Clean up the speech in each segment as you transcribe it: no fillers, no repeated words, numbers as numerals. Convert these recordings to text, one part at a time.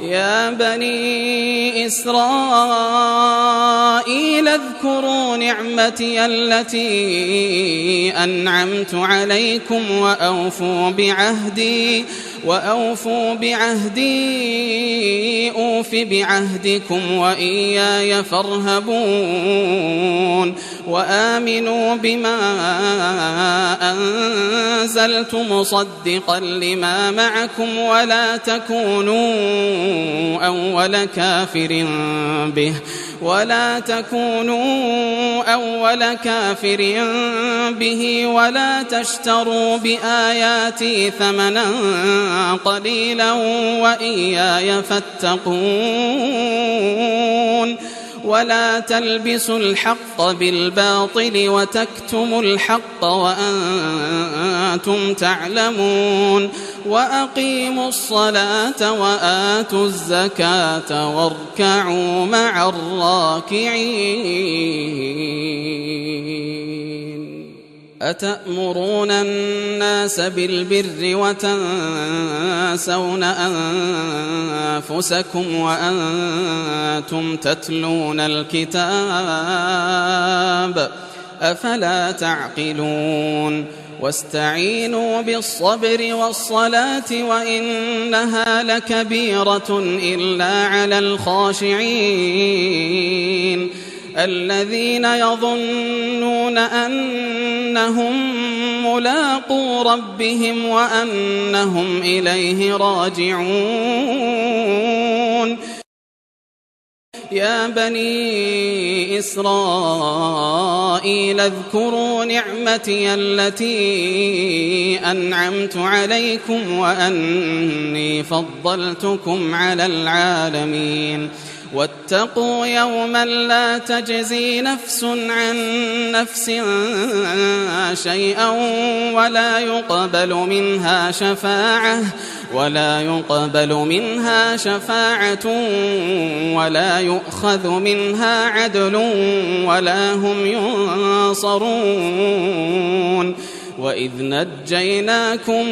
يا بني إسرائيل اذكروا نعمتي التي أنعمت عليكم وأوفوا بعهدي أوف بعهدكم وإياي فارهبون وآمنوا بما أنزلت مصدقا لما معكم ولا تكونوا أول كافر به ولا تشتروا بآياتي ثمنا قليلا وإياي فاتقون ولا تلبسوا الحق بالباطل وتكتموا الحق وأنتم تعلمون وأقيموا الصلاة وآتوا الزكاة واركعوا مع الراكعين أتأمرون الناس بالبر وتنسون أنفسكم وأنتم تتلون الكتاب أفلا تعقلون واستعينوا بالصبر والصلاة وإنها لكبيرة إلا على الخاشعين الذين يظنون أنهم ملاقو ربهم وأنهم إليه راجعون يا بني إسرائيل اذكروا نعمتي التي أنعمت عليكم وأني فضلتكم على العالمين واتقوا يوما لا تجزي نفس عن نفس شيئا ولا يقبل منها شفاعة ولا يؤخذ منها عدل ولا هم ينصرون وإذ نجيناكم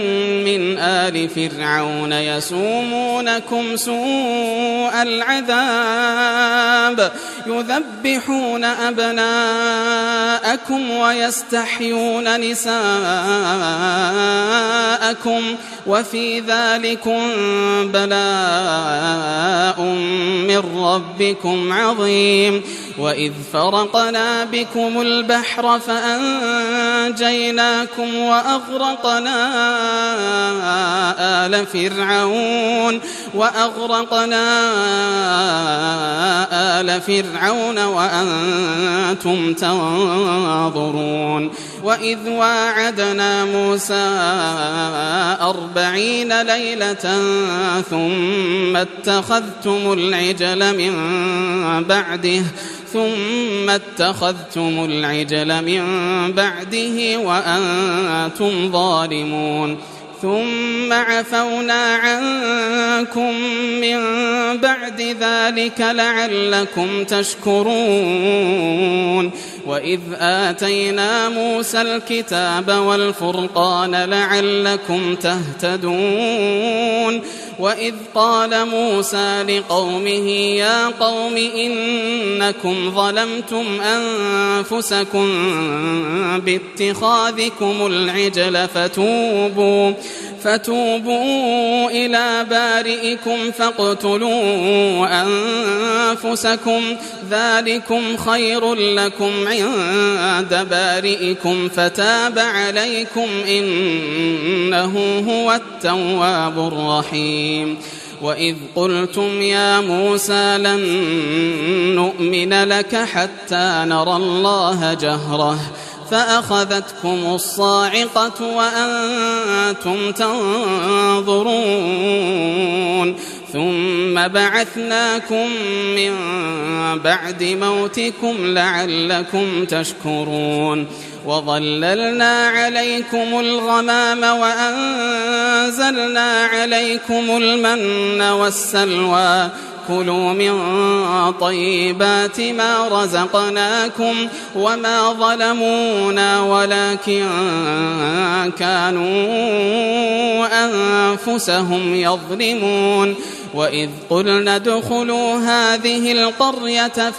من آل فرعون يسومونكم سوء العذاب يذبحون أبناءكم ويستحيون نساءكم وفي ذلكم بلاء من ربكم عظيم وإذ فرقنا بكم البحر فأنجيناكم وأغرقنا آل فرعون وأنتم تنظرون وإذ واعدنا موسى 40 ليلة ثم اتخذتم العجل من بعده وأنتم ظالمون ثم عفونا عنكم من بعد ذلك لعلكم تشكرون وإذ آتينا موسى الكتاب والفرقان لعلكم تهتدون وإذ قال موسى لقومه يا قوم إنكم ظلمتم أنفسكم باتخاذكم العجل فتوبوا إلى بارئكم فاقتلوا أنفسكم ذلكم خير لكم عند بارئكم فتاب عليكم إنه هو التواب الرحيم وإذ قلتم يا موسى لن نؤمن لك حتى نرى الله جهرة فأخذتكم الصاعقة وأنتم تنظرون ثم بعثناكم من بعد موتكم لعلكم تشكرون وظللنا عليكم الغمام وأنزلنا عليكم المن والسلوى كلوا من طيبات ما رزقناكم وما ظلمونا ولكن كانوا أنفسهم يظلمون وإذ قلنا ادخلوا هذه القرية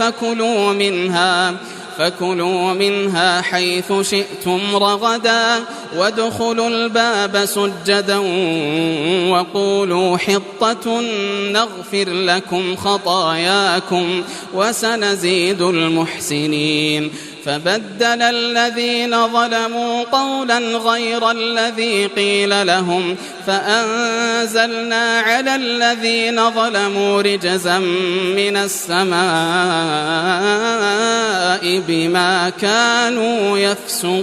فكلوا منها حيث شئتم رغدا وادخلوا الباب سجدا وقولوا حطة نغفر لكم خطاياكم وسنزيد المحسنين فبدل الذين ظلموا قولا غير الذي قيل لهم فأنزلنا على الذين ظلموا رجزا من السماء بما كانوا يفسقون.